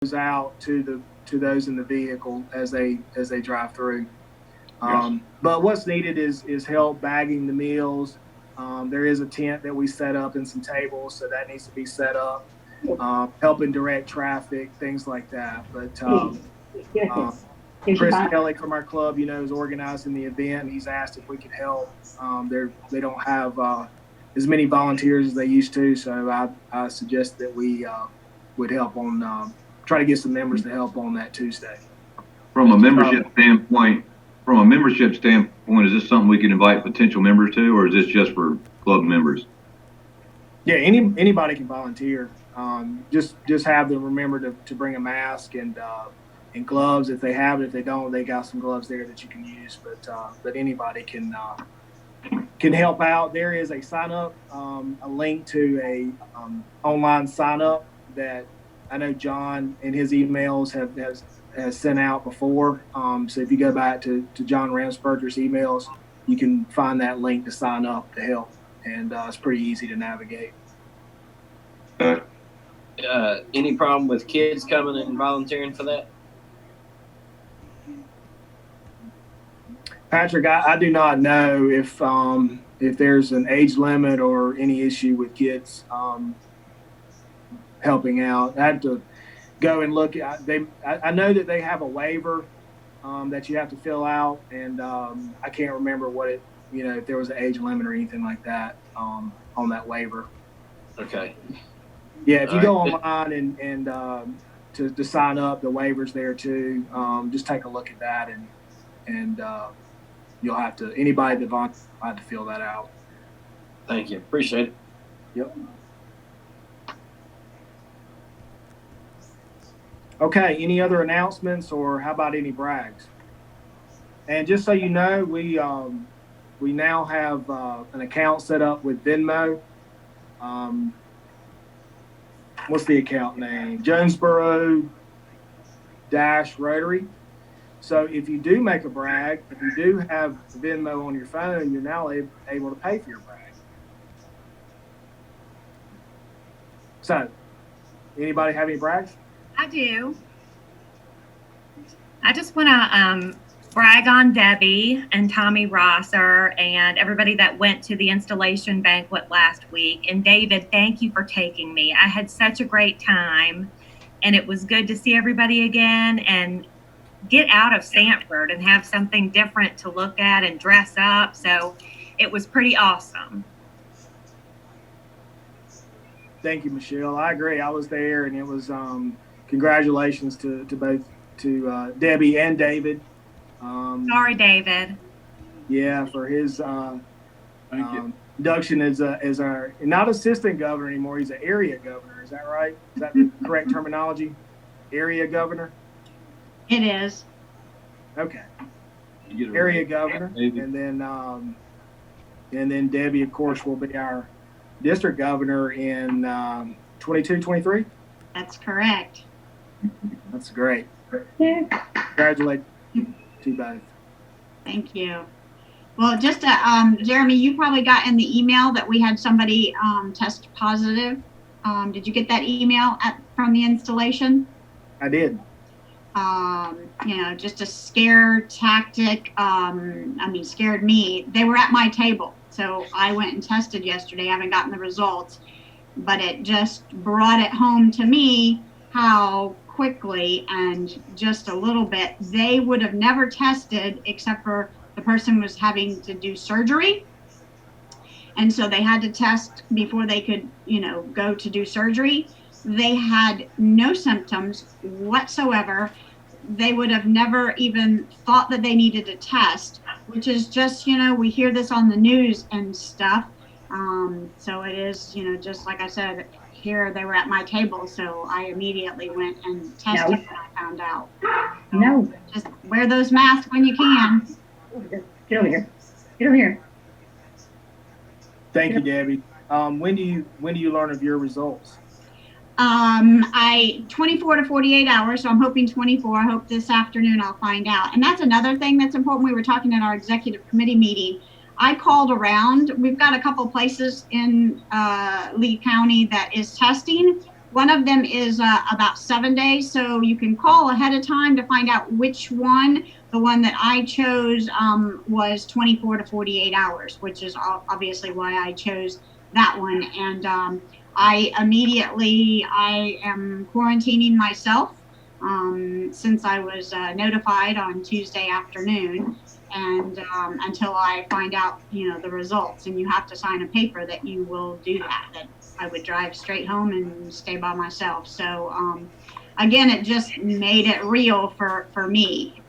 out to those in the vehicle as they drive through. Yes. But what's needed is help bagging the meals. There is a tent that we set up and some tables, so that needs to be set up. Helping direct traffic, things like that. But Chris Kelly from our club, is organizing the event. And he's asked if we could help. They don't have as many volunteers as they used to, so I suggest that we would help on try to get some members to help on that Tuesday. From a membership standpoint, is this something we can invite potential members to, or is this just for club members? Yeah, anybody can volunteer. Just have them remember to bring a mask and gloves if they have it. If they don't, they got some gloves there that you can use. But anybody can help out. There is a sign up, a link to a online sign up that I know John in his emails has sent out before. So if you go back to John Ramsperger's emails, you can find that link to sign up to help, and it's pretty easy to navigate. Any problem with kids coming and volunteering for that? Patrick, I do not know if there's an age limit or any issue with kids helping out. I had to go and look at. I know that they have a waiver that you have to fill out, and I can't remember if there was an age limit or anything like that on that waiver. Okay. Yeah, if you go online and to sign up, the waiver's there too. Just take a look at that, and you'll have to, anybody that wants, will have to fill that out. Thank you. Appreciate it. Yep. Okay, any other announcements, or how about any brags? And just so you know, we now have an account set up with Venmo. What's the account name? Jonesboro Rotary. So if you do make a brag, if you do have Venmo on your phone, you're now able to pay for your brag. So, anybody have any brags? I do. I just want to brag on Debbie and Tommy Rosser and everybody that went to the installation banquet last week. And David, thank you for taking me. I had such a great time, and it was good to see everybody again and get out of Sanford and have something different to look at and dress up. So it was pretty awesome. Thank you, Michelle. I agree. I was there, and it was congratulations to both Debbie and David. Sorry, David. Yeah, for his induction as our not assistant governor anymore. He's an area governor. Is that right? Is that the correct terminology? Area governor. It is. Okay. Area governor, and then Debbie, of course, will be our district governor in 22-23. That's correct. That's great. Congratulations to both. Thank you. Well, just Jeremy, you probably got in the email that we had somebody test positive. Did you get that email from the installation? I did. Just a scare tactic. Scared me. They were at my table. So I went and tested yesterday. I haven't gotten the results, but it just brought it home to me how quickly and just a little bit they would have never tested, except for the person was having to do surgery. And so they had to test before they could, go to do surgery. They had no symptoms whatsoever. They would have never even thought that they needed a test, which is just, we hear this on the news and stuff. So it is, just like I said, here they were at my table. So I immediately went and tested when I found out. No. Just wear those masks when you can. Get over here. Get over here. Thank you, Debbie. When do you learn of your results? 24 to 48 hours. So I'm hoping 24. I hope this afternoon I'll find out. And that's another thing that's important. We were talking in our executive committee meeting. I called around. We've got a couple places in Lee County that is testing. One of them is about 7 days, so you can call ahead of time to find out which one. The one that I chose was 24 to 48 hours, which is obviously why I chose that one. And I am quarantining myself since I was notified on Tuesday afternoon, and until I find out, the results. And you have to sign a paper that you will do that I would drive straight home and stay by myself. So again, it just made it real for me.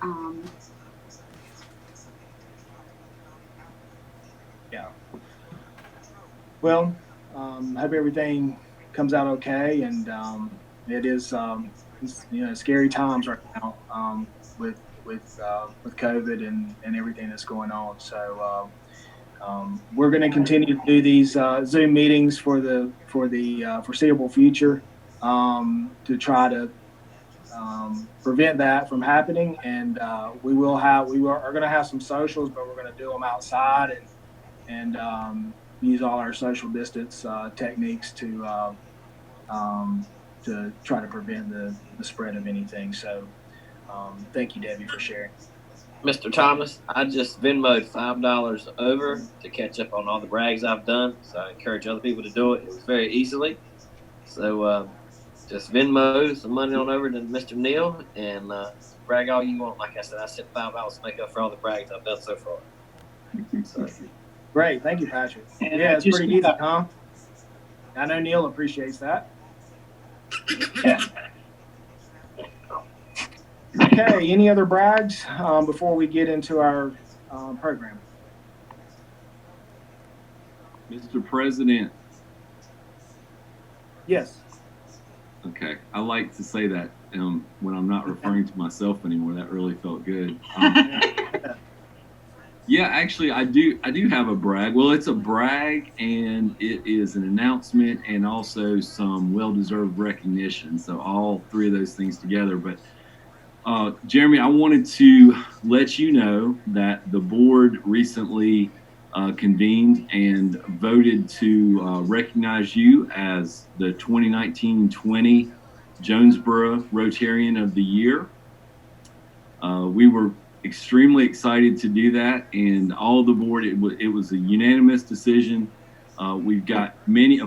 Yeah. Well, hope everything comes out okay. And it is, scary times right now with COVID and everything that's going on. So we're going to continue to do these Zoom meetings for the foreseeable future to try to prevent that from happening. And we are going to have some socials, but we're going to do them outside and use all our social distance techniques to try to prevent the spread of anything. So thank you, Debbie, for sharing. Mr. Thomas, I just Venmoed $5 over to catch up on all the brags I've done. So I encourage other people to do it. It was very easily. So just Venmo some money on over to Mr. Neal and brag all you want. Like I said, I sent $5 to make up for all the brags I've done so far. So. Great. Thank you, Patrick. And yeah, it's pretty easy, huh? I know Neil appreciates that. Yeah. Okay, any other brags before we get into our program? Mr. President. Yes. Okay, I like to say that when I'm not referring to myself anymore. That really felt good. Yeah, actually, I do have a brag. Well, it's a brag, and it is an announcement, and also some well-deserved recognition. So all three of those things together. But Jeremy, I wanted to let you know that the board recently convened and voted to recognize you as the 2019-20 Jonesboro Rotarian of the Year. We were extremely excited to do that, and all the board, it was a unanimous decision. We've got many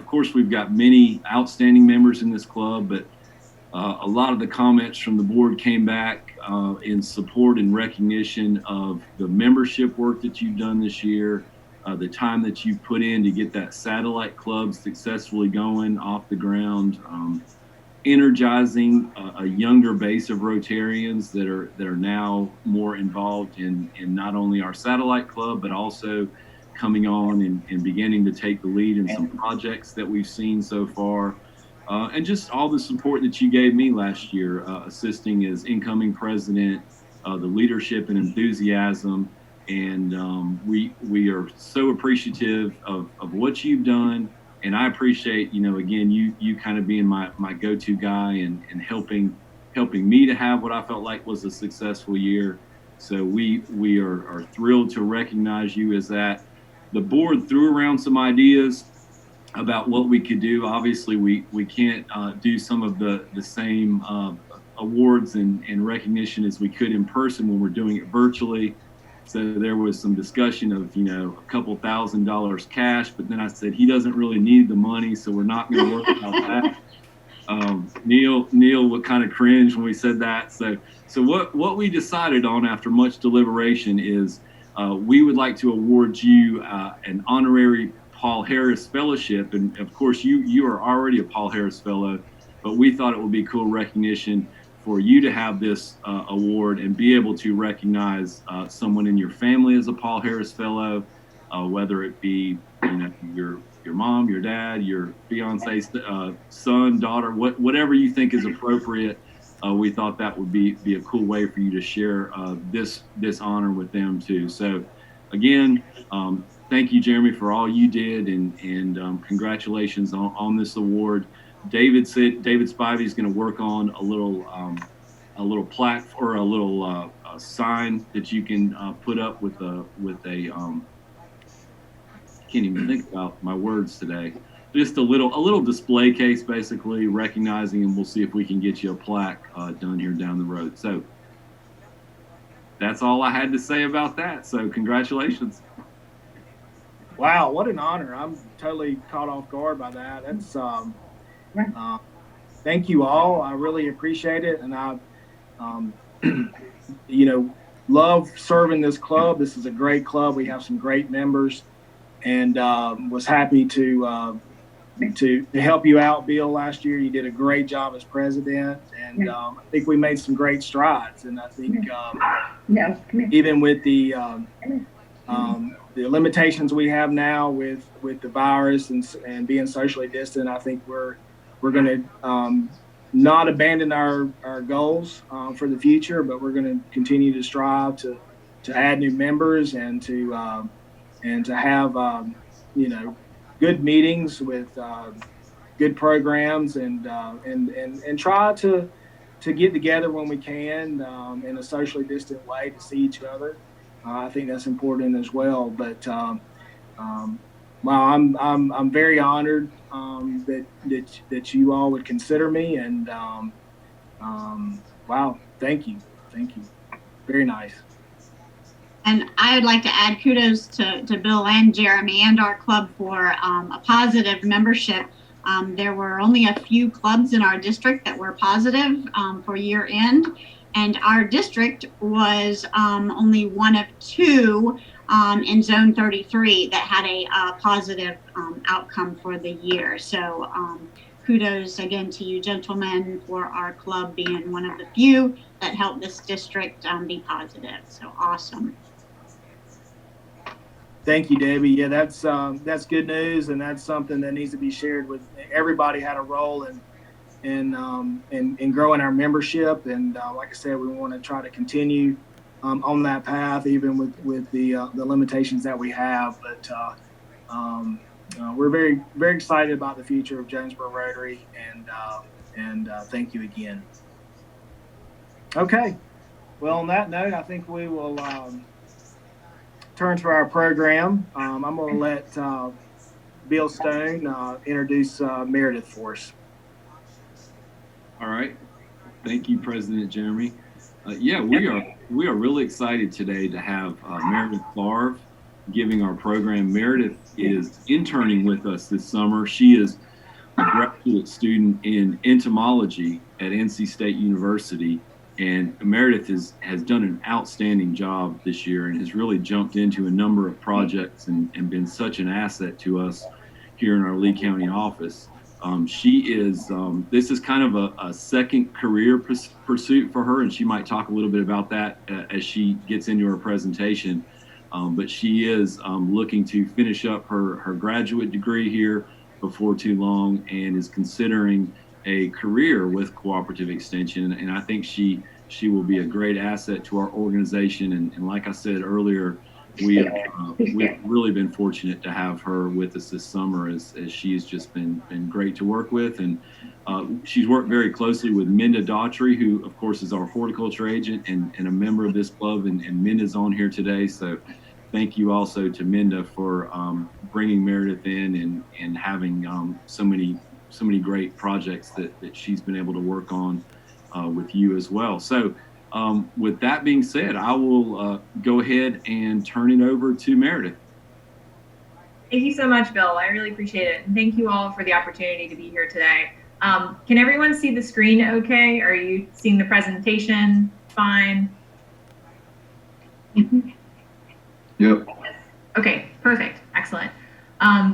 outstanding members in this club, but a lot of the comments from the board came back in support and recognition of the membership work that you've done this year, the time that you've put in to get that satellite club successfully going off the ground, energizing a younger base of Rotarians that are now more involved in not only our satellite club, but also coming on and beginning to take the lead in some projects that we've seen so far. And just all the support that you gave me last year, assisting as incoming president, the leadership and enthusiasm. And we are so appreciative of what you've done. And I appreciate, again, you kind of being my go-to guy and helping me to have what I felt like was a successful year. So we are thrilled to recognize you as that. The board threw around some ideas about what we could do. Obviously, we can't do some of the same awards and recognition as we could in person when we're doing it virtually. So there was some discussion of, a couple $1,000 cash, but then I said, he doesn't really need the money, so we're not going to work about that. Neil would kind of cringe when we said that. So what we decided on after much deliberation is we would like to award you an honorary Paul Harris Fellowship. And of course, you are already a Paul Harris Fellow, but we thought it would be cool recognition for you to have this award and be able to recognize someone in your family as a Paul Harris Fellow, whether it be your mom, your dad, your fiance, son, daughter, whatever you think is appropriate. We thought that would be a cool way for you to share this honor with them too. So again, thank you, Jeremy, for all you did, and congratulations on this award. David Spivey is going to work on a little plaque or a little sign that you can put up with a can't even think about my words today. just a little display case, basically recognizing, and we'll see if we can get you a plaque done here down the road. So that's all I had to say about that. So congratulations. Wow, what an honor! I'm totally caught off guard by that. That's thank you all. I really appreciate it, and I, you know, love serving this club. This is a great club. We have some great members, and was happy to help you out, Bill. Last year, you did a great job as president, and I think we made some great strides. And I think even with the limitations we have now with the virus and being socially distant, I think we're going to not abandon our goals for the future, but we're going to continue to strive to add new members and to have good meetings with good programs and try to get together when we can in a socially distant way to see each other. I think that's important as well. But well, I'm very honored that you all would consider me, and wow, thank you, very nice. And I would like to add kudos to Bill and Jeremy and our club for a positive membership. There were only a few clubs in our district that were positive for year end. And our district was only one of two in Zone 33 that had a positive outcome for the year. So kudos again to you gentlemen for our club being one of the few that helped this district be positive. So awesome. Thank you, Debbie. Yeah, that's good news, and that's something that needs to be shared with everybody. Had a role in growing our membership, and like I said, we want to try to continue on that path, even with the limitations that we have. But we're very excited about the future of Jonesboro Rotary, and thank you again. Okay, well, on that note, I think we will turn to our program. I'm going to let Bill Stone introduce Meredith for us. All right. Thank you, President Jeremy. Yeah, we are really excited today to have Meredith Favre giving our program. Meredith is interning with us this summer. She is a graduate student in entomology at NC State University. And Meredith has done an outstanding job this year and has really jumped into a number of projects and been such an asset to us here in our Lee County office. She is, this is kind of a second career pursuit for her, and she might talk a little bit about that as she gets into her presentation. But she is looking to finish up her graduate degree here before too long and is considering a career with cooperative extension, and I think she will be a great asset to our organization. And like I said earlier, we've really been fortunate to have her with us this summer, as she's just been great to work with. And she's worked very closely with Minda Daughtry, who of course is our horticulture agent and a member of this club, and Minda's on here today. So thank you also to Minda for bringing Meredith in and having so many great projects that she's been able to work on with you as well. So with that being said, I will go ahead and turn it over to Meredith. Thank you so much, Bill. I really appreciate it. And thank you all for the opportunity to be here today. Can everyone see the screen okay? Are you seeing the presentation fine? Yep. Okay, perfect. Excellent.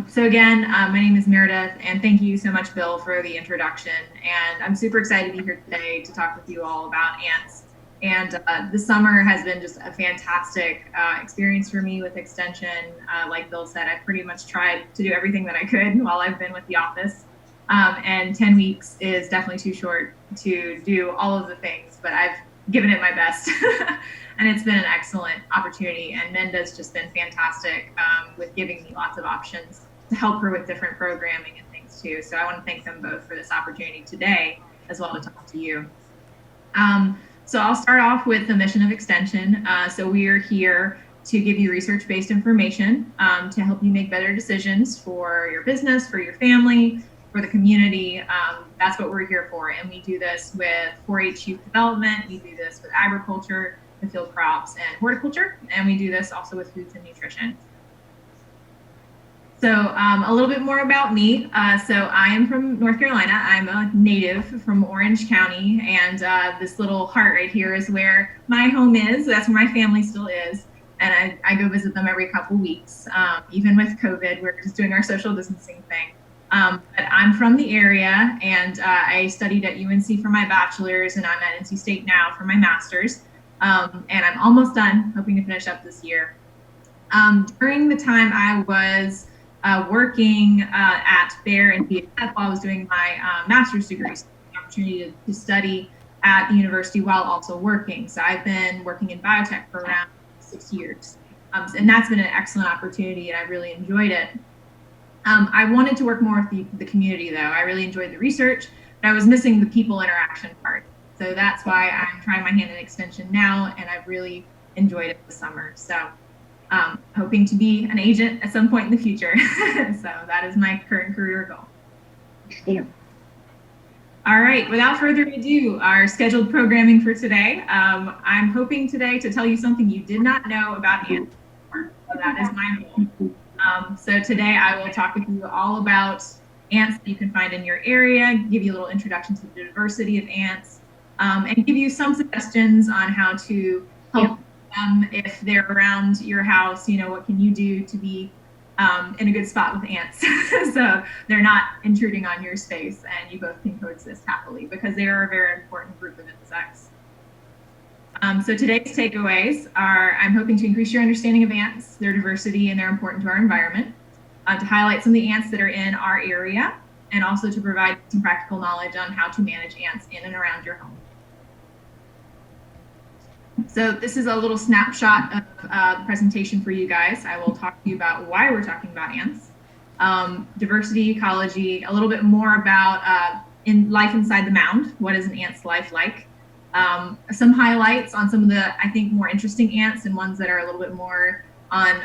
So again, my name is Meredith, and thank you so much, Bill, for the introduction. And I'm super excited to be here today to talk with you all about ants. And this summer has been just a fantastic experience for me with Extension. Like Bill said, I've pretty much tried to do everything that I could while I've been with the office. And 10 weeks is definitely too short to do all of the things, but I've given it my best. And it's been an excellent opportunity. And Minda's just been fantastic with giving me lots of options to help her with different programming and things too. So I want to thank them both for this opportunity today, as well to talk to you. So I'll start off with the mission of Extension. So we are here to give you research-based information to help you make better decisions for your business, for your family, for the community. That's what we're here for. And we do this with 4-H youth development. We do this with agriculture, with field crops and horticulture. And we do this also with foods and nutrition. So a little bit more about me. So I am from North Carolina. I'm a native from Orange County. And this little heart right here is where my home is. That's where my family still is. And I go visit them every couple weeks. Even with COVID, we're just doing our social distancing thing. But I'm from the area, and I studied at UNC for my bachelor's, and I'm at NC State now for my master's. And I'm almost done, hoping to finish up this year. During the time I was working at Bayer and BSF while I was doing my master's degree, so I had the opportunity to study at the university while also working. So I've been working in biotech for around 6 years. And that's been an excellent opportunity, and I really enjoyed it. I wanted to work more with the community, though. I really enjoyed the research, but I was missing the people interaction part. So that's why I'm trying my hand in extension now, and I've really enjoyed it this summer. So hoping to be an agent at some point in the future. So that is my current career goal. Yeah. All right, without further ado, our scheduled programming for today. I'm hoping today to tell you something you did not know about ants. So that is my goal. So today I will talk with you all about ants that you can find in your area, give you a little introduction to the diversity of ants, and give you some suggestions on how to help them if they're around your house. You know, what can you do to be in a good spot with ants so they're not intruding on your space and you both can coexist happily, because they are a very important group of insects. So today's takeaways are: I'm hoping to increase your understanding of ants, their diversity, and they're important to our environment, to highlight some of the ants that are in our area, and also to provide some practical knowledge on how to manage ants in and around your home. So this is a little snapshot of the presentation for you guys. I will talk to you about why we're talking about ants, diversity, ecology, a little bit more about in life inside the mound. What is an ant's life like? Some highlights on some of the, I think, more interesting ants and ones that are a little bit more on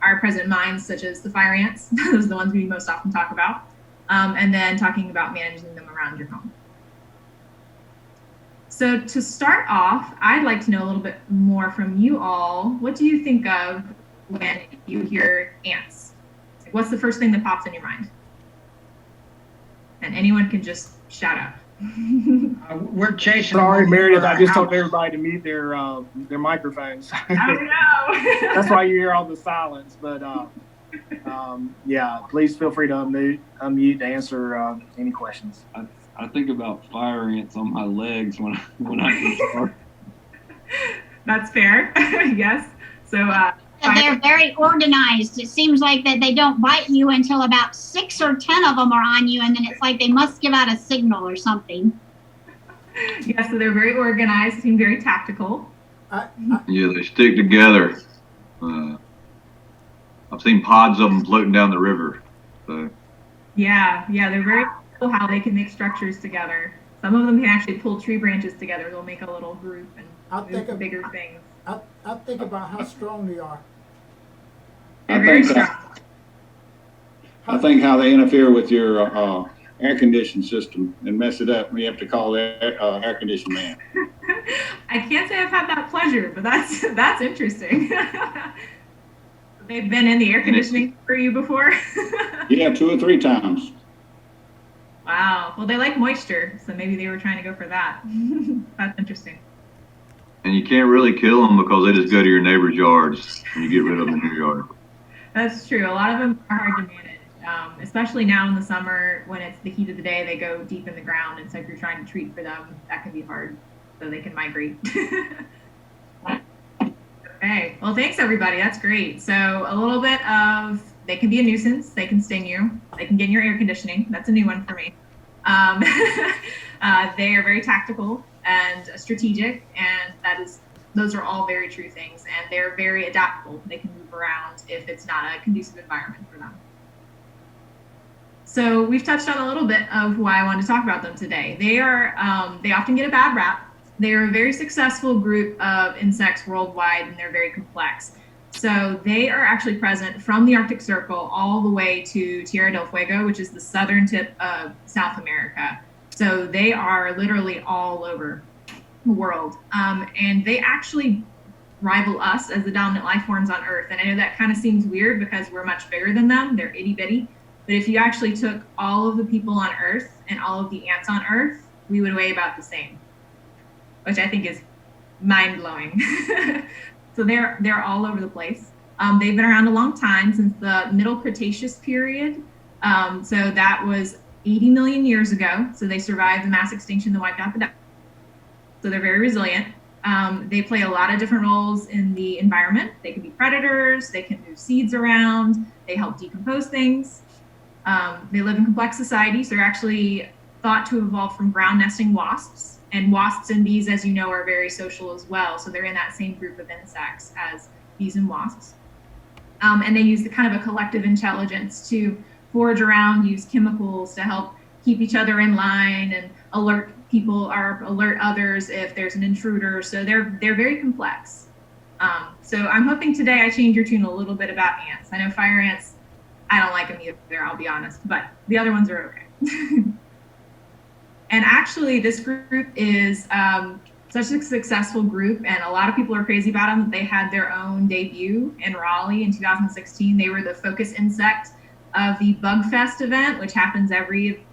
our present minds, such as the fire ants. Those are the ones we most often talk about. And then talking about managing them around your home. So to start off, I'd like to know a little bit more from you all. What do you think of when you hear ants? What's the first thing that pops in your mind? And anyone can just shout out. We're chasing. Sorry, Meredith. I just told everybody to mute their microphones. Oh no! That's why you hear all the silence. But yeah, please feel free to unmute to answer any questions. I think about fire ants on my legs when I start. That's fair. Yes. So they're very organized. It seems like that they don't bite you until about 6 or 10 of them are on you, and then it's like they must give out a signal or something. Yeah, so they're very organized, seem very tactical. Yeah, they stick together. I've seen pods of them floating down the river. So. Yeah, they're very cool how they can make structures together. Some of them can actually pull tree branches together. They'll make a little group and move bigger things. I think about how strong they are. They're very strong. I think how they interfere with your air conditioning system and mess it up. We have to call the air conditioning man. I can't say I've had that pleasure, but that's interesting. They've been in the air conditioning for you before? Yeah, 2 or 3 times. Wow. Well, they like moisture, so maybe they were trying to go for that. That's interesting. And you can't really kill them because they just go to your neighbor's yards and you get rid of them in your yard. That's true. A lot of them are hard to manage, especially now in the summer when it's the heat of the day. They go deep in the ground, and so if you're trying to treat for them, that can be hard, so they can migrate. Okay. Well, thanks everybody. That's great. So a little bit of, they can be a nuisance. They can sting you. They can get in your air conditioning. That's a new one for me. They are very tactical and strategic, and those are all very true things. And they're very adaptable. They can move around if it's not a conducive environment for them. So we've touched on a little bit of why I wanted to talk about them today. They often get a bad rap. They are a very successful group of insects worldwide, and they're very complex. So they are actually present from the Arctic Circle all the way to Tierra del Fuego, which is the southern tip of South America. So they are literally all over the world. And they actually rival us as the dominant life forms on Earth. And I know that kind of seems weird because we're much bigger than them. They're itty bitty. But if you actually took all of the people on Earth and all of the ants on Earth, we would weigh about the same, which I think is mind-blowing. So they're all over the place. They've been around a long time, since the Middle Cretaceous period. So that was 80 million years ago. So they survived the mass extinction that wiped out the dinosaurs. So they're very resilient. They play a lot of different roles in the environment. They can be predators, they can move seeds around, they help decompose things. They live in complex societies. They're actually thought to evolve from ground nesting wasps. And wasps and bees, as you know, are very social as well. So they're in that same group of insects as bees and wasps. And they use the kind of a collective intelligence to forage around, use chemicals to help keep each other in line and alert people or alert others if there's an intruder. So they're very complex. So I'm hoping today I change your tune a little bit about ants. I know fire ants, I don't like them either, I'll be honest, but the other ones are okay. And actually this group is such a successful group, and a lot of people are crazy about them. They had their own debut in Raleigh in 2016. They were the focus insect of the Bug Fest event, which happens every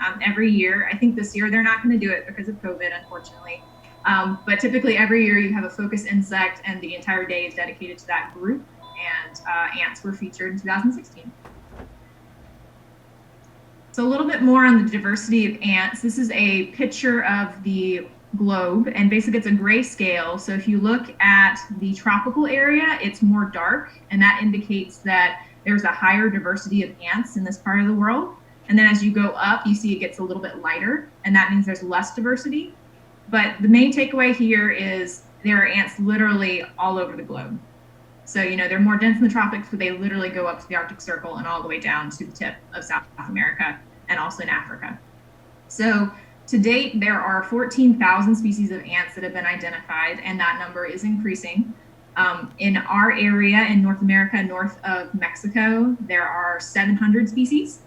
year. I think this year they're not going to do it because of COVID, unfortunately. But typically every year you have a focus insect, and the entire day is dedicated to that group. And ants were featured in 2016. So a little bit more on the diversity of ants. This is a picture of the globe, and basically it's a grayscale. So if you look at the tropical area, it's more dark, and that indicates that there's a higher diversity of ants in this part of the world. And then as you go up, you see it gets a little bit lighter, and that means there's less diversity. But the main takeaway here is there are ants literally all over the globe. So, you know, they're more dense in the tropics, but they literally go up to the Arctic Circle and all the way down to the tip of South America and also in Africa. So to date, there are 14,000 species of ants that have been identified, and that number is increasing. In our area in North America, north of Mexico, there are 700 species.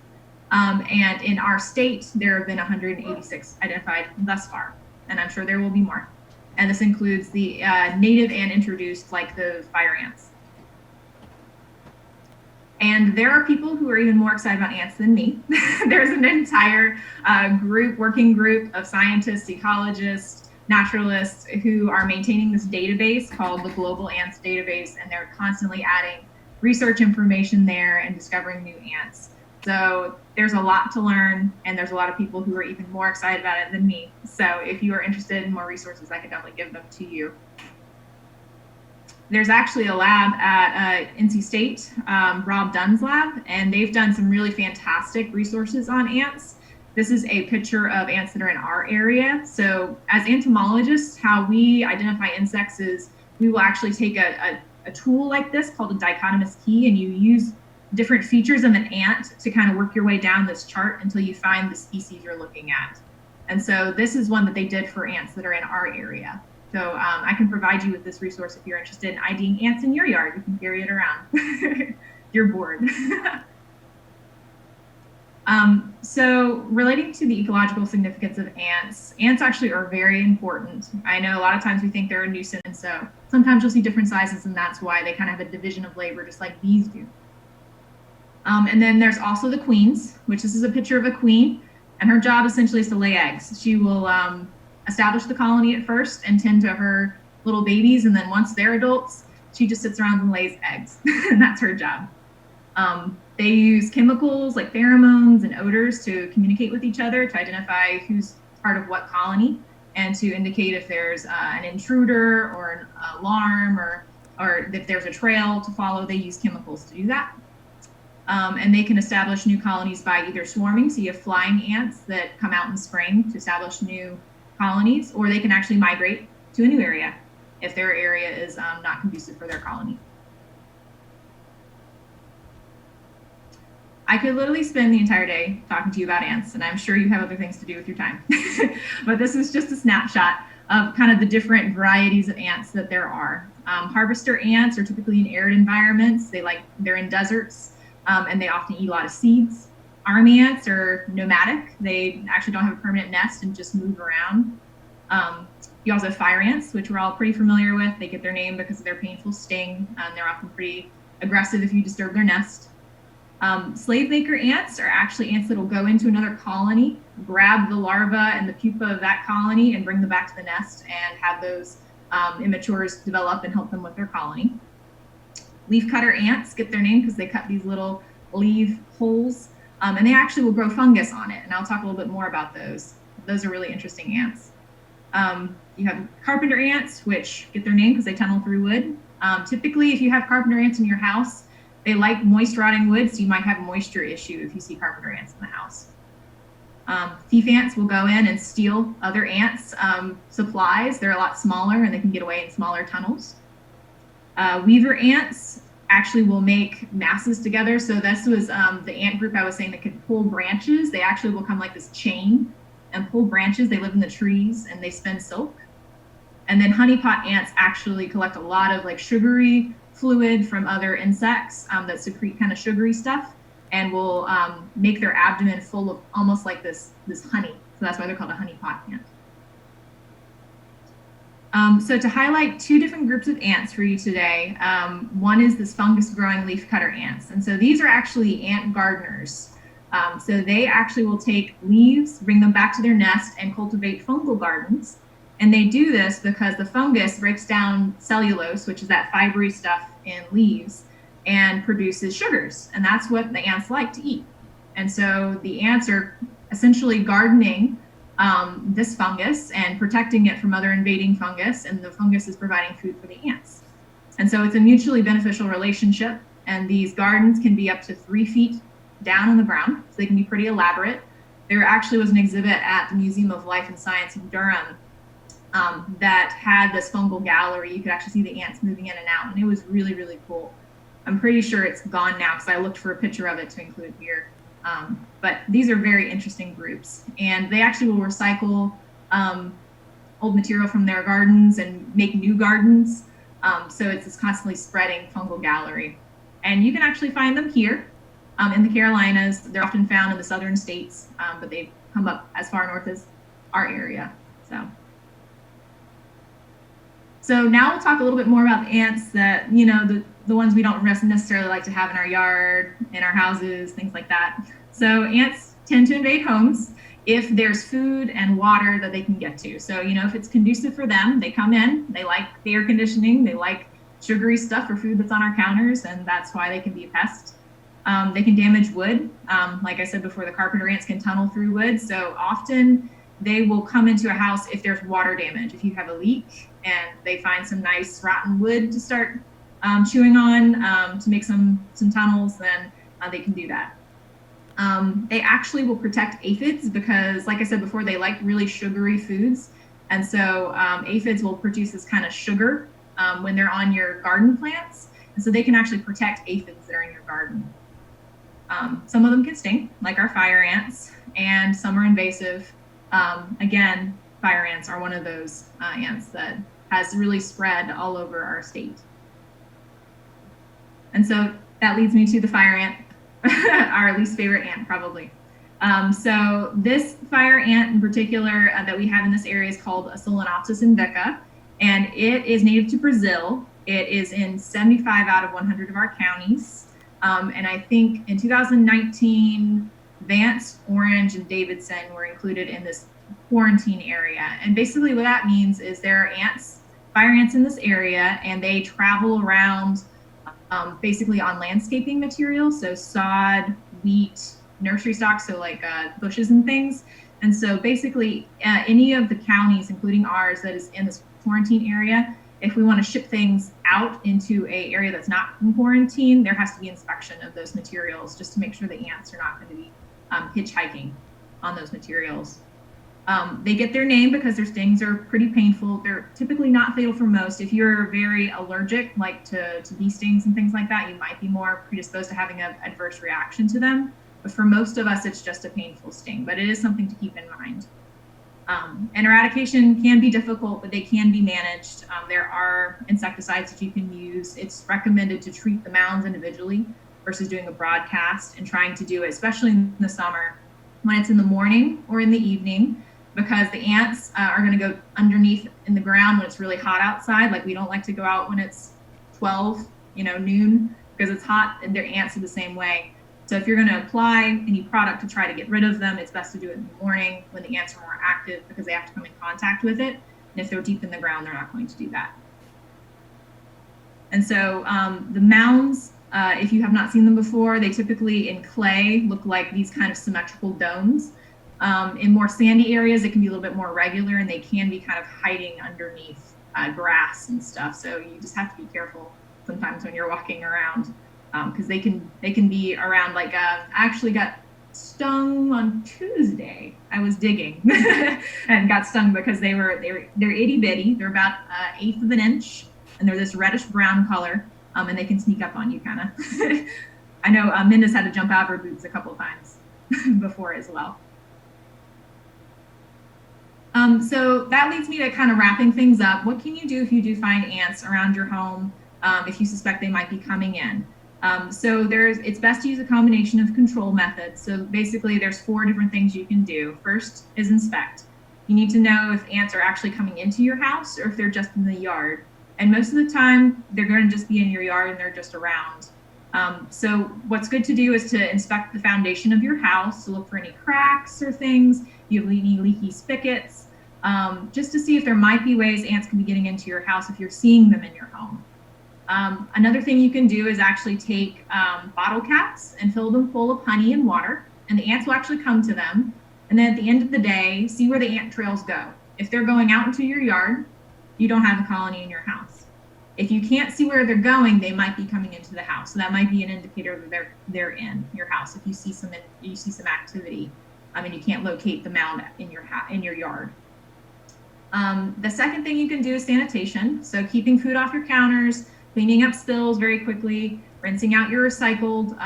And in our state, there have been 186 identified thus far, and I'm sure there will be more. And this includes the native and introduced, like the fire ants. And there are people who are even more excited about ants than me. There's an entire working group of scientists, ecologists, naturalists who are maintaining this database called the Global Ants Database, and they're constantly adding research information there and discovering new ants. So there's a lot to learn, and there's a lot of people who are even more excited about it than me. So if you are interested in more resources, I could definitely give them to you. There's actually a lab at NC State, Rob Dunn's lab, and they've done some really fantastic resources on ants. This is a picture of ants that are in our area. So as entomologists, how we identify insects is we will actually take a tool like this called a dichotomous key, and you use different features of an ant to kind of work your way down this chart until you find the species you're looking at. And so this is one that they did for ants that are in our area. So I can provide you with this resource if you're interested in IDing ants in your yard. You can carry it around. You're bored. So relating to the ecological significance of ants actually are very important. I know a lot of times we think they're a nuisance, so sometimes you'll see different sizes, and that's why they kind of have a division of labor just like bees do. And then there's also the queens, which this is a picture of a queen, and her job essentially is to lay eggs. She will establish the colony at first and tend to her little babies, and then once they're adults, she just sits around and lays eggs, and that's her job. They use chemicals like pheromones and odors to communicate with each other to identify who's part of what colony and to indicate if there's an intruder or an alarm or if there's a trail to follow. They use chemicals to do that. And they can establish new colonies by either swarming, so you have flying ants that come out in spring to establish new colonies, or they can actually migrate to a new area if their area is not conducive for their colony. I could literally spend the entire day talking to you about ants, and I'm sure you have other things to do with your time. But this is just a snapshot of kind of the different varieties of ants that there are. Harvester ants are typically in arid environments. They're in deserts, and they often eat a lot of seeds. Army ants are nomadic. They actually don't have a permanent nest and just move around. You also have fire ants, which we're all pretty familiar with. They get their name because of their painful sting. They're often pretty aggressive if you disturb their nest. Slave maker ants are actually ants that will go into another colony, grab the larva and the pupa of that colony and bring them back to the nest and have those immatures develop and help them with their colony. Leafcutter ants get their name because they cut these little leaf holes, and they actually will grow fungus on it. And I'll talk a little bit more about those. Those are really interesting ants. You have carpenter ants, which get their name because they tunnel through wood. Typically, if you have carpenter ants in your house, they like moist rotting wood, so you might have a moisture issue if you see carpenter ants in the house. Thief ants will go in and steal other ants' supplies. They're a lot smaller and they can get away in smaller tunnels. Weaver ants actually will make masses together. So this was the ant group I was saying that could pull branches. They actually will come like this chain and pull branches. They live in the trees and they spin silk. And then honeypot ants actually collect a lot of like sugary fluid from other insects that secrete kind of sugary stuff and will make their abdomen full of almost like this honey. So that's why they're called a honeypot ant. So to highlight two different groups of ants for you today, one is this fungus growing leafcutter ants. And so these are actually ant gardeners. So they actually will take leaves, bring them back to their nest and cultivate fungal gardens. And they do this because the fungus breaks down cellulose, which is that fibery stuff in leaves, and produces sugars. And that's what the ants like to eat. And so the ants are essentially gardening this fungus and protecting it from other invading fungus, and the fungus is providing food for the ants. And so it's a mutually beneficial relationship. And these gardens can be up to 3 feet down on the ground, so they can be pretty elaborate. There actually was an exhibit at the Museum of Life and Science in Durham that had this fungal gallery. You could actually see the ants moving in and out, and it was really, really cool. I'm pretty sure it's gone now because I looked for a picture of it to include here. But these are very interesting groups, and they actually will recycle old material from their gardens and make new gardens. So it's this constantly spreading fungal gallery. And you can actually find them here in the Carolinas. They're often found in the southern states, but they come up as far north as our area. So now we'll talk a little bit more about the ants that, you know, the ones we don't necessarily like to have in our yard, in our houses, things like that. So ants tend to invade homes if there's food and water that they can get to. So, you know, if it's conducive for them, they come in, they like the air conditioning, they like sugary stuff or food that's on our counters, and that's why they can be a pest. They can damage wood. Like I said before, the carpenter ants can tunnel through wood. So often they will come into a house if there's water damage. If you have a leak and they find some nice rotten wood to start chewing on to make some tunnels, then they can do that. They actually will protect aphids because, like I said before, they like really sugary foods. And so aphids will produce this kind of sugar when they're on your garden plants. And so they can actually protect aphids that are in your garden. Some of them can sting, like our fire ants, and some are invasive. Again, fire ants are one of those ants that has really spread all over our state. And so that leads me to the fire ant, our least favorite ant probably. So this fire ant in particular that we have in this area is called a Solenopsis invicta, and it is native to Brazil. It is in 75 out of 100 of our counties. And I think in 2019, Vance, Orange, and Davidson were included in this quarantine area. And basically what that means is there are ants, fire ants in this area, and they travel around basically on landscaping material, so sod, wheat, nursery stock, so like bushes and things. And so basically any of the counties, including ours, that is in this quarantine area, if we want to ship things out into an area that's not in quarantine, there has to be inspection of those materials just to make sure the ants are not going to be hitchhiking on those materials. They get their name because their stings are pretty painful. They're typically not fatal for most. If you're very allergic, like to bee stings and things like that, you might be more predisposed to having an adverse reaction to them. But for most of us, it's just a painful sting, but it is something to keep in mind. And eradication can be difficult, but they can be managed. There are insecticides that you can use. It's recommended to treat the mounds individually versus doing a broadcast, and trying to do it, especially in the summer, when it's in the morning or in the evening, because the ants are going to go underneath in the ground when it's really hot outside. Like, we don't like to go out when it's 12, noon, because it's hot, and their ants are the same way. So if you're going to apply any product to try to get rid of them, it's best to do it in the morning when the ants are more active, because they have to come in contact with it. And if they're deep in the ground, they're not going to do that. And so the mounds, if you have not seen them before, they typically in clay look like these kind of symmetrical domes. In more sandy areas, it can be a little bit more regular, and they can be kind of hiding underneath grass and stuff. So you just have to be careful sometimes when you're walking around, because they can be around. Like, I actually got stung on Tuesday. I was digging and got stung because they're itty bitty. They're about 1/8 of an inch, and they're this reddish brown color, and they can sneak up on you kind of. I know Minda's had to jump out of her boots a couple times before as well. So that leads me to kind of wrapping things up. What can you do if you do find ants around your home, if you suspect they might be coming in? So it's best to use a combination of control methods. So basically there's 4 different things you can do. First is inspect. You need to know if ants are actually coming into your house or if they're just in the yard. And most of the time they're going to just be in your yard and they're just around. So what's good to do is to inspect the foundation of your house to look for any cracks or things. You have any leaky spigots, just to see if there might be ways ants can be getting into your house if you're seeing them in your home. Another thing you can do is actually take bottle caps and fill them full of honey and water, and the ants will actually come to them. And then at the end of the day, see where the ant trails go. If they're going out into your yard, you don't have a colony in your house. If you can't see where they're going, they might be coming into the house. So that might be an indicator that they're in your house. If you see some activity, and you can't locate the mound in your yard. The second thing you can do is sanitation. So keeping food off your counters, cleaning up spills very quickly, rinsing out your recycled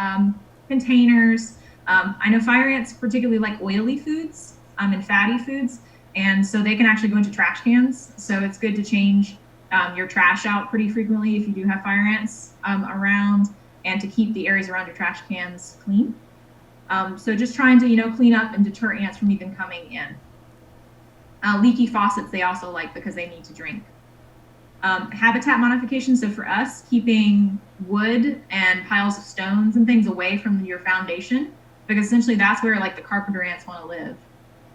containers. I know fire ants particularly like oily foods and fatty foods, and so they can actually go into trash cans. So it's good to change your trash out pretty frequently if you do have fire ants around, and to keep the areas around your trash cans clean. So just trying to clean up and deter ants from even coming in. Leaky faucets they also like because they need to drink. Habitat modification. So for us, keeping wood and piles of stones and things away from your foundation, because essentially that's where like the carpenter ants want to live.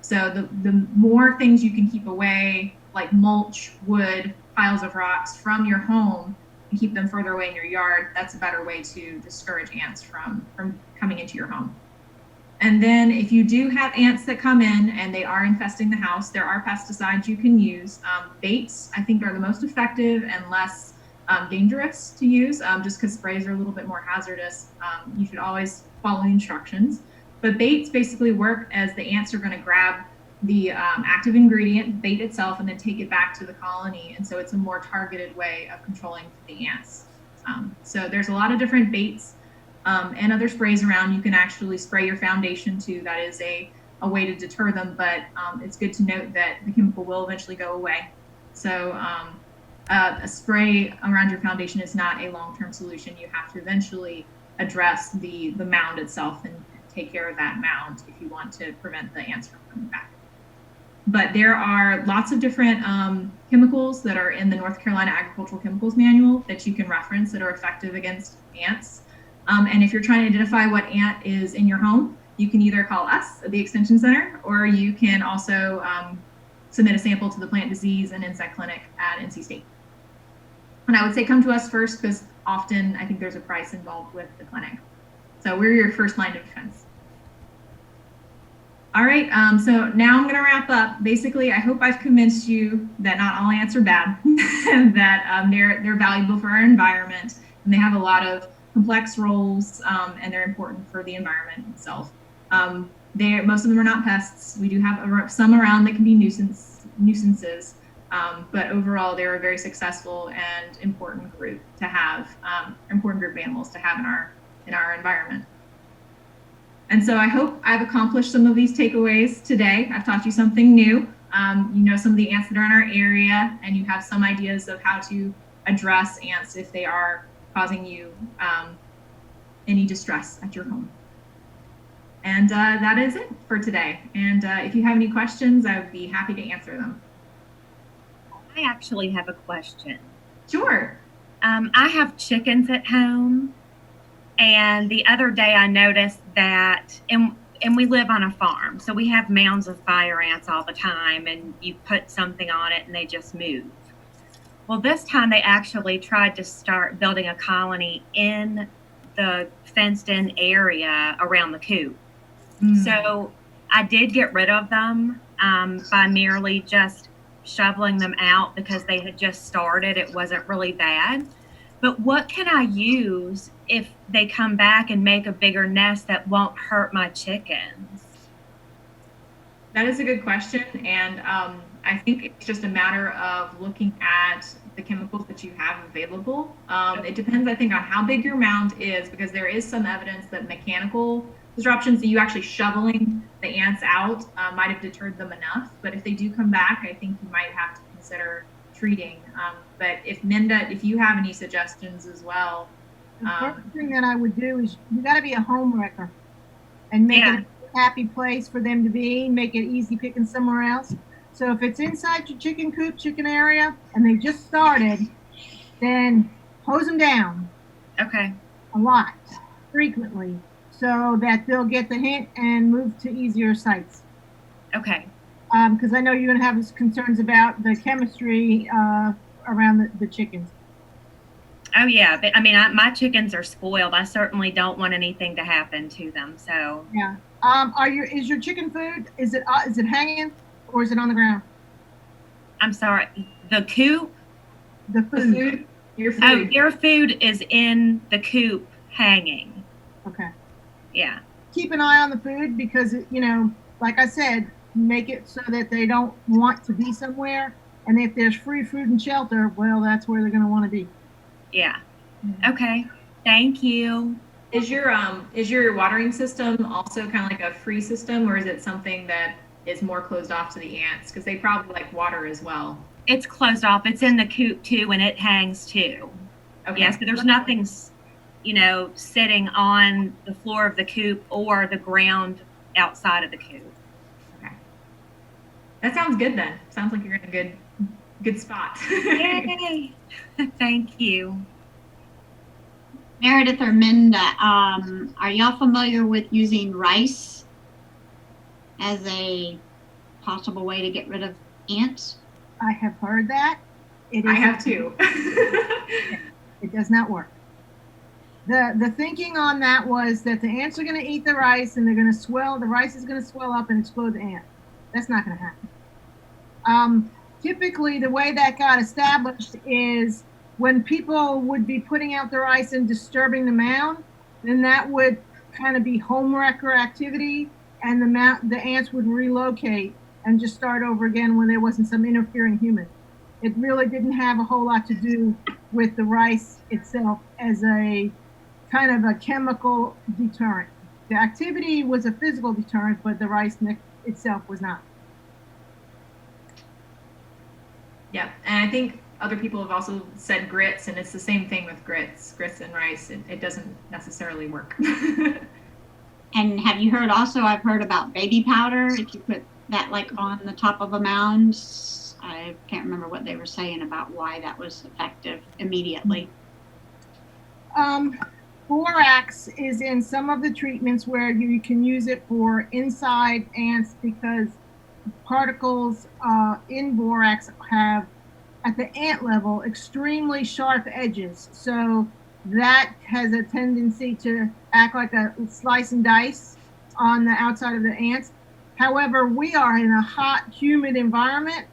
So the more things you can keep away, like mulch, wood, piles of rocks from your home, and keep them further away in your yard, that's a better way to discourage ants from coming into your home. And then if you do have ants that come in and they are infesting the house, there are pesticides you can use. Baits, I think, are the most effective and less dangerous to use, just because sprays are a little bit more hazardous. You should always follow the instructions. But baits basically work as the ants are going to grab the active ingredient, bait itself, and then take it back to the colony. And so it's a more targeted way of controlling the ants. So there's a lot of different baits and other sprays around. You can actually spray your foundation too. That is a way to deter them, but it's good to note that the chemical will eventually go away. So a spray around your foundation is not a long-term solution. You have to eventually address the mound itself and take care of that mound if you want to prevent the ants from coming back. But there are lots of different chemicals that are in the North Carolina Agricultural Chemicals Manual that you can reference that are effective against ants. And if you're trying to identify what ant is in your home, you can either call us at the Extension Center, or you can also submit a sample to the Plant Disease and Insect Clinic at NC State. And I would say come to us first, because often I think there's a price involved with the clinic. So we're your first line of defense. All right, so now I'm gonna wrap up. Basically, I hope I've convinced you that not all ants are bad, that they're valuable for our environment, and they have a lot of complex roles, and they're important for the environment itself. Most of them are not pests. We do have some around that can be nuisances, but overall they're a very successful and important group to have, important group of animals to have in our environment. And so I hope I've accomplished some of these takeaways today. I've taught you something new. you know some of the ants that are in our area, and you have some ideas of how to address ants if they are causing you any distress at your home. And that is it for today. And if you have any questions, I would be happy to answer them. I actually have a question. Sure. I have chickens at home, and the other day I noticed that, and we live on a farm, so we have mounds of fire ants all the time, and you put something on it and they just move. Well, this time they actually tried to start building a colony in the fenced-in area around the coop. So I did get rid of them by merely just shoveling them out because they had just started. It wasn't really bad. But what can I use if they come back and make a bigger nest that won't hurt my chickens? That is a good question. And I think it's just a matter of looking at the chemicals that you have available. It depends, I think, on how big your mound is, because there is some evidence that mechanical disruptions, that you actually shoveling the ants out might have deterred them enough. But if they do come back, I think you might have to consider treating. But if Minda, if you have any suggestions as well. The first thing that I would do is you got to be a home wrecker and make it a happy place for them to be, make it easy picking somewhere else. So if it's inside your chicken coop, chicken area, and they just started, then hose them down. Okay. A lot, frequently, so that they'll get the hint and move to easier sites. Okay. Because I know you're going to have concerns about the chemistry around the chickens. Oh yeah, but I mean, my chickens are spoiled. I certainly don't want anything to happen to them. So yeah. Is your chicken food? Is it hanging or is it on the ground? I'm sorry. The coop. The food. Your food. Oh, your food is in the coop hanging. Okay. Yeah. Keep an eye on the food because like I said, make it so that they don't want to be somewhere. And if there's free food and shelter, well, that's where they're going to want to be. Yeah. Okay. Thank you. Is your watering system also kind of like a free system, or is it something that is more closed off to the ants? Because they probably like water as well. It's closed off. It's in the coop too, and it hangs too. Okay. Yes, but there's nothing, sitting on the floor of the coop or the ground outside of the coop. Okay. That sounds good then. Sounds like you're in a good spot. Yay. Thank you. Meredith or Minda, are y'all familiar with using rice as a possible way to get rid of ants? I have heard that. I have too. It does not work. The thinking on that was that the ants are going to eat the rice and they're going to swell. The rice is going to swell up and explode the ant. That's not going to happen. Typically, the way that got established is when people would be putting out their rice and disturbing the mound, then that would kind of be home wrecker activity, and the ants would relocate and just start over again when there wasn't some interfering human. It really didn't have a whole lot to do with the rice itself as a kind of a chemical deterrent. The activity was a physical deterrent, but the rice itself was not. Yeah, and I think other people have also said grits, and it's the same thing with grits and rice. It doesn't necessarily work. And have you heard also, I've heard about baby powder, if you put that like on the top of a mound. I can't remember what they were saying about why that was effective immediately. Borax is in some of the treatments where you can use it for inside ants because particles in borax have, at the ant level, extremely sharp edges. So that has a tendency to act like a slice and dice on the outside of the ants. However, we are in a hot, humid environment,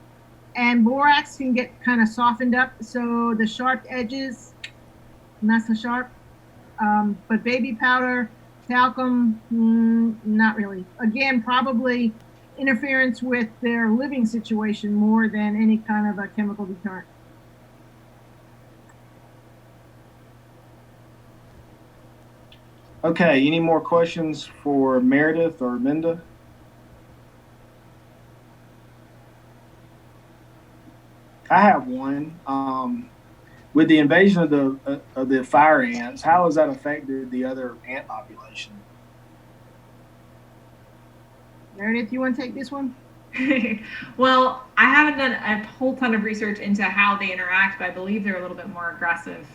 and borax can get kind of softened up, so the sharp edges, not so sharp. But baby powder, talcum, not really. Again, probably interference with their living situation more than any kind of a chemical deterrent. Okay, any more questions for Meredith or Minda? I have one. With the invasion of the fire ants, how has that affected the other ant population? Meredith, you want to take this one? Well, I haven't done a whole ton of research into how they interact, but I believe they're a little bit more aggressive.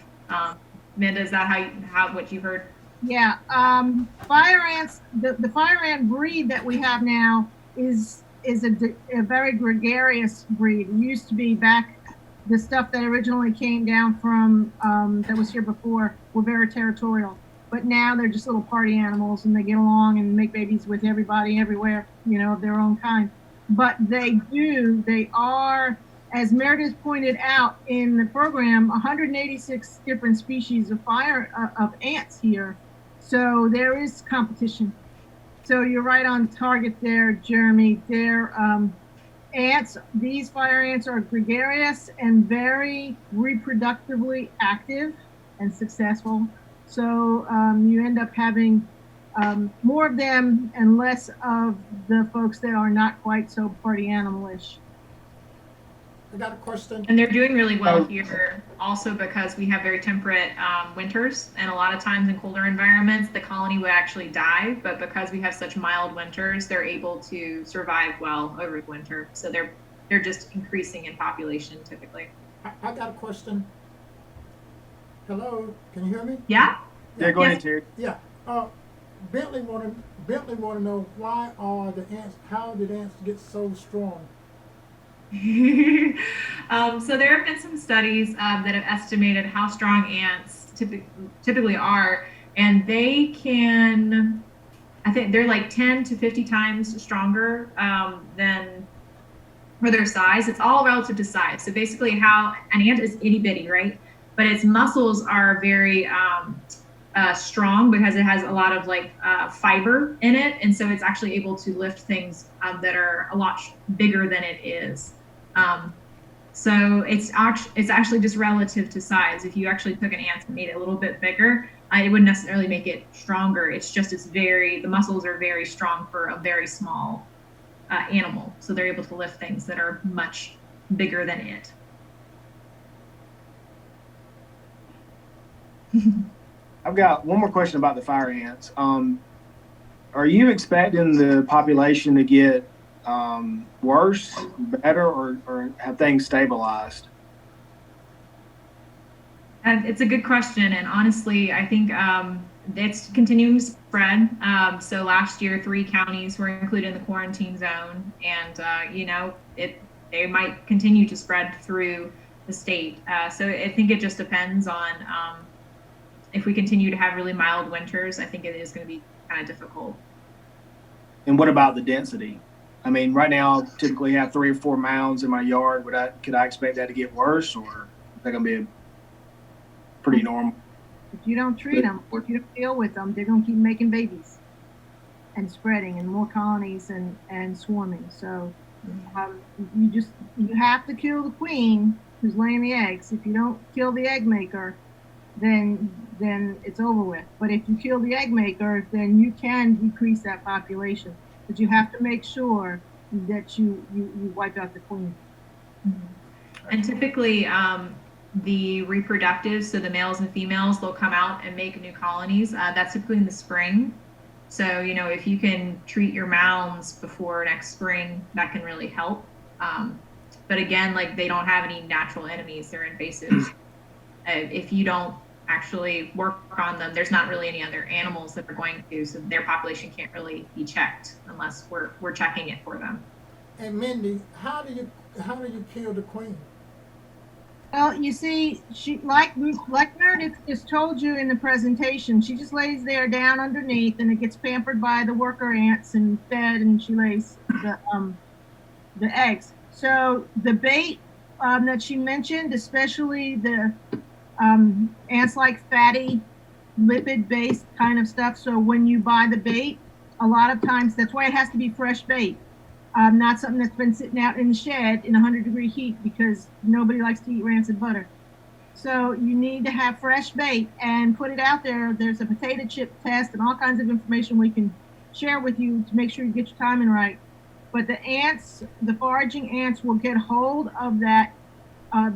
Amanda, is that how what you heard? Yeah, fire ants. The fire ant breed that we have now is a very gregarious breed. It used to be back the stuff that originally came down from that was here before were very territorial, but now they're just little party animals and they get along and make babies with everybody everywhere, you know, of their own kind. But they are, as Meredith pointed out in the program, 186 different species of of ants here. So there is competition. So you're right on target there, Jeremy. They're ants. These fire ants are gregarious and very reproductively active and successful. So you end up having more of them and less of the folks that are not quite so party animalish. I got a question. And they're doing really well here also because we have very temperate winters, and a lot of times in colder environments the colony would actually die, but because we have such mild winters they're able to survive well over the winter. So they're just increasing in population typically. I got a question. Hello, can you hear me? Yeah? Yeah, go ahead, Terry. Yeah. Bentley want to know why are the ants? How did ants get so strong? So there have been some studies that have estimated how strong ants typically are, and they can, I think they're like 10 to 50 times stronger than for their size. It's all relative to size. So basically how an ant is itty bitty, right? But its muscles are very strong because it has a lot of like fiber in it, and so it's actually able to lift things that are a lot bigger than it is. So it's actually just relative to size. If you actually took an ant and made it a little bit bigger, it wouldn't necessarily make it stronger. It's just the muscles are very strong for a very small animal, so they're able to lift things that are much bigger than it. I've got one more question about the fire ants. Are you expecting the population to get worse, better, or have things stabilized? It's a good question, and honestly, I think it's continuing to spread. So last year, 3 counties were included in the quarantine zone, and they might continue to spread through the state. So I think it just depends on if we continue to have really mild winters. I think it is going to be kind of difficult. And what about the density? I mean, right now, I typically have 3 or 4 mounds in my yard. Could I expect that to get worse, or is that going to be pretty normal? If you don't treat them, or if you don't deal with them, they're going to keep making babies and spreading and more colonies and swarming. So you have to kill the queen who's laying the eggs. If you don't kill the egg maker, then it's over with. But if you kill the egg maker, then you can decrease that population. But you have to make sure that you wipe out the queen. Mm-hmm. And typically, the reproductive, so the males and females, they'll come out and make new colonies. That's typically in the spring. So, if you can treat your mounds before next spring, that can really help. But again, like, they don't have any natural enemies. They're invasive. If you don't actually work on them, there's not really any other animals that are going to, so their population can't really be checked unless we're checking it for them. And Mindy, how do you kill the queen? Well, you see, she like Meredith just told you in the presentation, she just lays there down underneath, and it gets pampered by the worker ants and fed, and she lays the eggs. So the bait that she mentioned, especially the ants like fatty, lipid-based kind of stuff. So when you buy the bait, a lot of times that's why it has to be fresh bait. Not something that's been sitting out in the shed in 100-degree heat, because nobody likes to eat rancid butter. So you need to have fresh bait and put it out there. There's a potato chip test and all kinds of information we can share with you to make sure you get your timing right. But the ants, the foraging ants, will get hold of that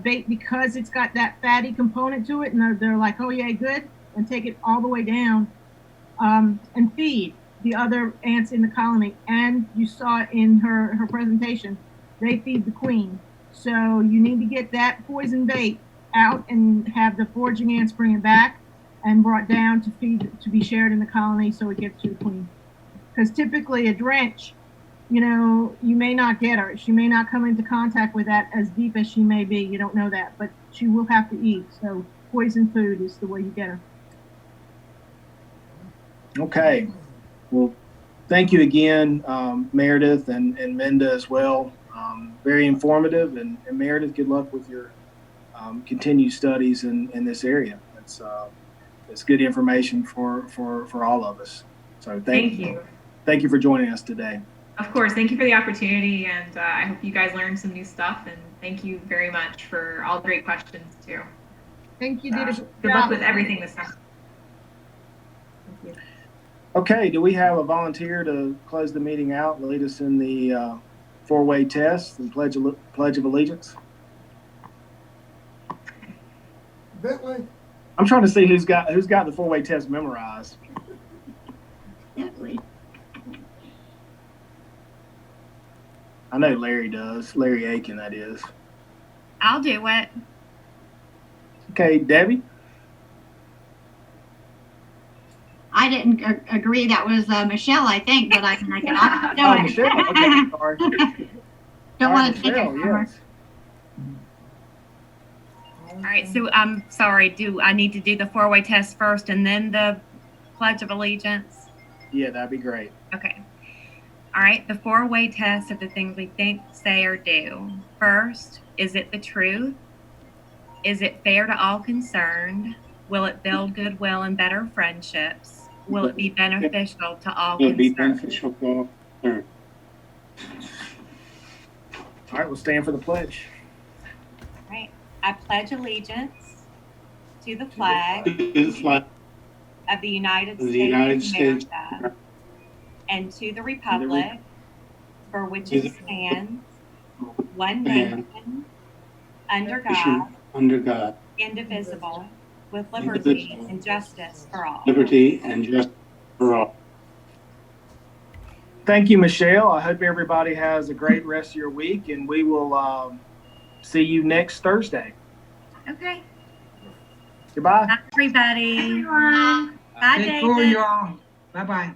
bait because it's got that fatty component to it, and they're like, oh yeah, good, and take it all the way down, and feed the other ants in the colony. And you saw it in her presentation, they feed the queen. So you need to get that poison bait out and have the foraging ants bring it back and brought down to feed, to be shared in the colony so it gets to the queen. Because typically a drench, you know, you may not get her. She may not come into contact with that as deep as she may be. You don't know that, but she will have to eat. So poison food is the way you get her. Okay. Well, thank you again, Meredith and Minda as well. Very informative, and Meredith, good luck with your continued studies in this area. It's good information for all of us. So Thank you. Thank you for joining us today. Of course, thank you for the opportunity, and I hope you guys learned some new stuff, and thank you very much for all the great questions too. Thank you, did a Good luck with everything this summer. Thank you. Okay, do we have a volunteer to close the meeting out and lead us in the four-way test and pledge of allegiance? Bentley, I'm trying to see who's got the four-way test memorized. Bentley. I know Larry does. Larry Aiken, that is. I'll do it. Okay, Debbie? I didn't agree. That was Michelle, I think, but I can do Oh, it. Michelle. Okay, sorry. Don't All right, want to take it Michelle, from her. yes. All right, so I'm sorry, do I need to do the four-way test first and then the Pledge of Allegiance? Yeah, that'd be great. Okay. All right, the four-way test of the things we think, say, or do. First, is it the truth? Is it fair to all concerned? Will it build goodwill and better friendships? Will it be beneficial to all concerned? All right, we'll stand for the pledge. All right, I pledge allegiance to the flag of the United States of America and to the republic for which it stands, one nation, under God, indivisible, with liberty and justice for all. Thank you, Michelle. I hope everybody has a great rest of your week, and we will see you next Thursday. Okay. Goodbye. Bye, everybody. Bye. Bye, Stay David. cool, y'all. Bye-bye.